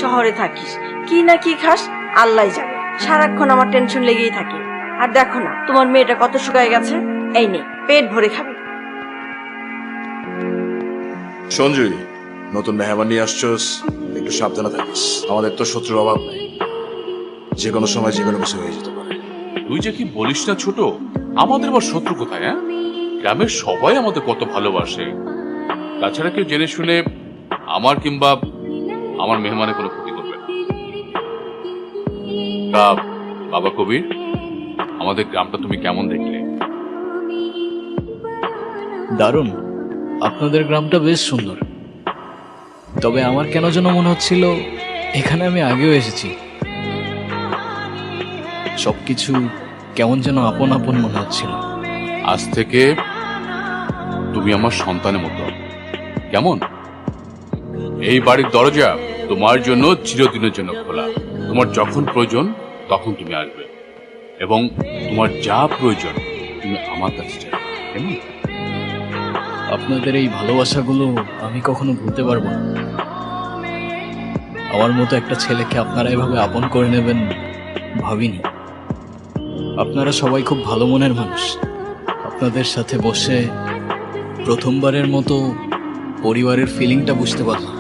শহরে থাকিস, কি না কি খাস আল্লাহ জানে। সারাক্ষণ আমার টেনশন লেগেই থাকে। আর দেখো না তোমার মেয়েটা কত শুকায় গেছে। এই নে পেট ভরে খাবি। সঞ্জয়, নতুন মেহমান নিয়ে আসছস, একটু সাবধানে থাকিস। আমাদের তো শত্রুর অভাব নেই, যে কোনো সময় যে কোনো কিছু হয়ে যেতে পারে। তুই যে কি বলিস না ছোট, আমাদের আবার শত্রু কোথায়? হ্যাঁ, গ্রামের সবাই আমাদের কত ভালোবাসে। তাছাড়া কেউ জেনে শুনে আমার কিংবা আমার মেহমানের কোনো ক্ষতি করবে না। তা বাবা কবির, আমাদের গ্রামটা তুমি কেমন দেখলে? দারুণ, আপনাদের গ্রামটা বেশ সুন্দর। তবে আমার কেন যেন মনে হচ্ছিল এখানে আমি আগেও এসেছি। সবকিছু কেমন যেন আপন আপন মনে হচ্ছিল। আজ থেকে তুমি আমার সন্তানের মতো, কেমন? এই বাড়ির দরজা তোমার জন্য চিরদিনের জন্য খোলা। তোমার যখন প্রয়োজন তখন তুমি আসবে, এবং তোমার যা প্রয়োজন তুমি আমার কাছে চাইবে, কেমন? আপনাদের এই ভালোবাসাগুলো আমি কখনো ভুলতে পারবো না। আমার মতো একটা ছেলেকে আপনারা এভাবে আপন করে নেবেন ভাবিনি। আপনারা সবাই খুব ভালো মনের মানুষ। আপনাদের সাথে বসে প্রথমবারের মতো পরিবারের ফিলিংটা বুঝতে পারলাম।